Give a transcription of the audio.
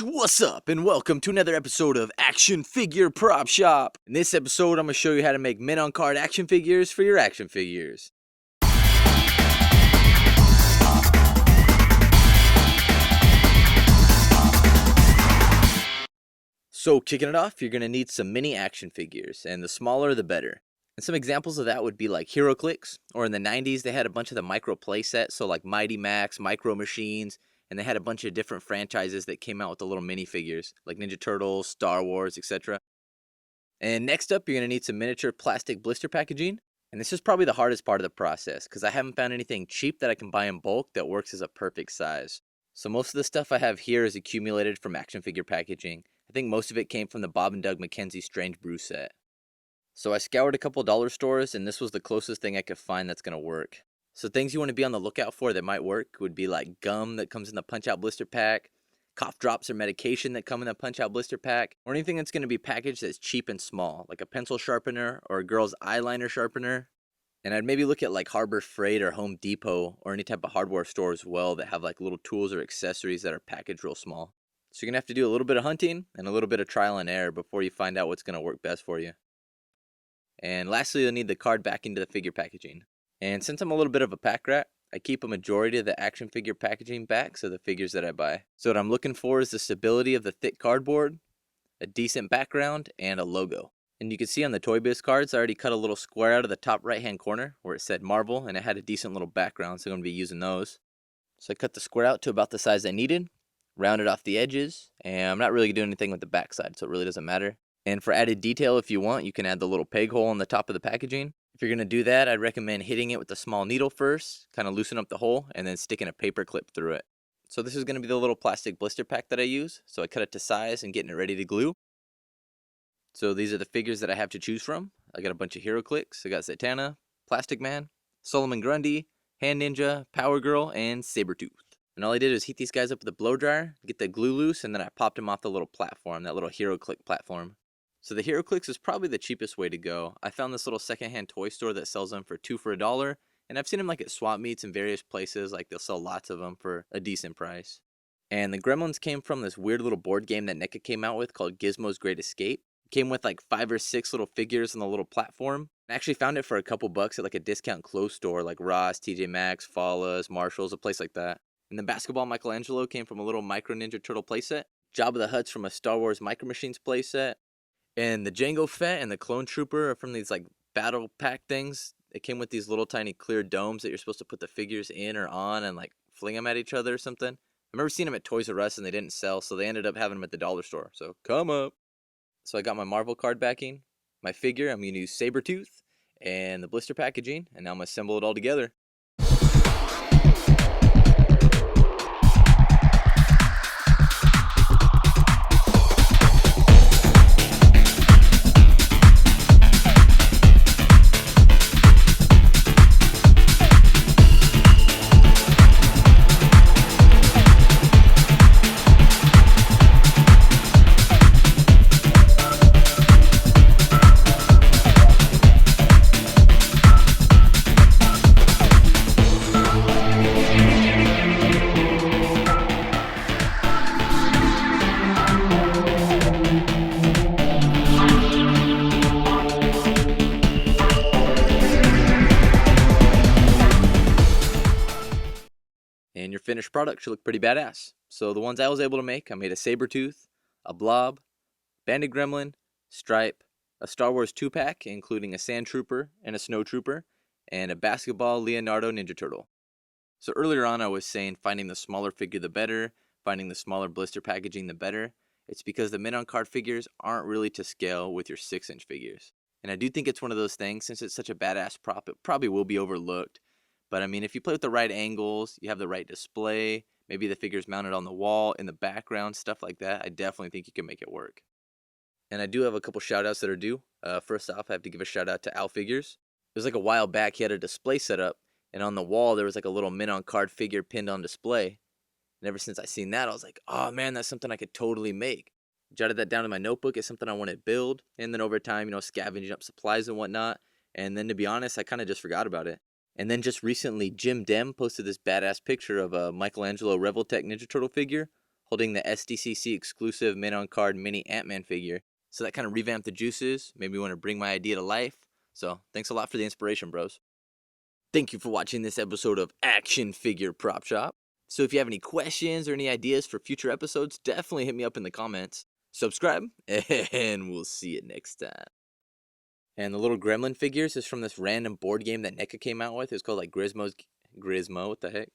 What's up, and welcome to another episode of Action Figure Prop Shop. In this episode, I'm going to show you how to make men-on-card action figures for your action figures. So, kicking it off, you're going to need some mini action figures, and the smaller the better. And some examples of that would be like HeroClix, or in the 90s, they had a bunch of the micro playsets, so like Mighty Max, Micro Machines, and they had a bunch of different franchises that came out with the little minifigures, like Ninja Turtles, Star Wars, etc. And next up, you're going to need some miniature plastic blister packaging. And this is probably the hardest part of the process, because I haven't found anything cheap that I can buy in bulk that works as a perfect size. So most of the stuff I have here is accumulated from action figure packaging. I think most of it came from the Bob and Doug McKenzie Strange Brew set. So I scoured a couple dollar stores, and this was the closest thing I could find that's going to work. So things you want to be on the lookout for that might work would be like gum that comes in the punch-out blister pack, cough drops or medication that come in the punch-out blister pack, or anything that's going to be packaged that's cheap and small, like a pencil sharpener or a girl's eyeliner sharpener. And I'd maybe look at like Harbor Freight or Home Depot or any type of hardware store as well that have like little tools or accessories that are packaged real small. So you're going to have to do a little bit of hunting and a little bit of trial and error before you find out what's going to work best for you. And lastly, you'll need the card back into the figure packaging. And since I'm a little bit of a pack rat, I keep a majority of the action figure packaging backs of the figures that I buy. So what I'm looking for is the stability of the thick cardboard, a decent background, and a logo. And you can see on the Toy Biz cards, I already cut a little square out of the top right hand corner where it said Marvel, and it had a decent little background, so I'm going to be using those. So I cut the square out to about the size I needed, rounded off the edges, and I'm not really doing anything with the back side, so it really doesn't matter. And for added detail, if you want, you can add the little peg hole on the top of the packaging. If you're going to do that, I'd recommend hitting it with a small needle first, kind of loosen up the hole, and then sticking a paper clip through it. So this is going to be the little plastic blister pack that I use, so I cut it to size and getting it ready to glue. So these are the figures that I have to choose from. I got a bunch of HeroClix. I got Zatanna, Plastic Man, Solomon Grundy, Hand Ninja, Power Girl, and Sabretooth. And all I did was heat these guys up with a blow dryer, get the glue loose, and then I popped them off the little platform, that little HeroClix platform. So the HeroClix is probably the cheapest way to go. I found this little secondhand toy store that sells them for 2 for $1, and I've seen them like at swap meets in various places, like they'll sell lots of them for a decent price. And the Gremlins came from this weird little board game that NECA came out with called Gizmo's Great Escape. It came with like 5 or 6 little figures on the little platform. I actually found it for a couple bucks at like a discount clothes store like Ross, TJ Maxx, Falla's, Marshall's, a place like that. And the basketball Michelangelo came from a little Micro Ninja Turtle playset. Jabba the Hutt's from a Star Wars Micro Machines playset. And the Jango Fett and the Clone Trooper are from these like battle pack things. It came with these little tiny clear domes that you're supposed to put the figures in or on and like fling them at each other or something. I remember seeing them at Toys R Us and they didn't sell, so they ended up having them at the dollar store. So come up. So I got my Marvel card backing, my figure. I'm going to use Sabretooth and the blister packaging, and now I'm going to assemble it all together. And your finished product should look pretty badass. So the ones I was able to make, I made a Sabretooth, a Blob, Banded Gremlin, Stripe, a Star Wars 2-pack, including a Sand Trooper and a Snow Trooper, and a basketball Leonardo Ninja Turtle. So earlier on I was saying finding the smaller figure the better, finding the smaller blister packaging the better. It's because the men-on-card figures aren't really to scale with your 6-inch figures. And I do think it's one of those things, since it's such a badass prop, it probably will be overlooked. But I mean, if you play with the right angles, you have the right display, maybe the figure's mounted on the wall, in the background, stuff like that, I definitely think you can make it work. And I do have a couple shout outs that are due. First off, I have to give a shout out to Al Figures. It was like a while back, he had a display set up, and on the wall there was like a little men-on-card figure pinned on display. And ever since I seen that, I was like, oh man, that's something I could totally make. Jotted that down in my notebook as something I want to build, and then over time, scavenging up supplies and whatnot. And then to be honest, I kind of just forgot about it. And then just recently, Jim Dem posted this badass picture of a Michelangelo Revoltech Ninja Turtle figure holding the SDCC exclusive Mint on Card mini Ant-Man figure. So that kind of revamped the juices, made me want to bring my idea to life. So thanks a lot for the inspiration, bros. Thank you for watching this episode of Action Figure Prop Shop. So if you have any questions or any ideas for future episodes, definitely hit me up in the comments. Subscribe, and we'll see you next time. And the little gremlin figures is from this random board game that NECA came out with. It's called like Grismo, what the heck?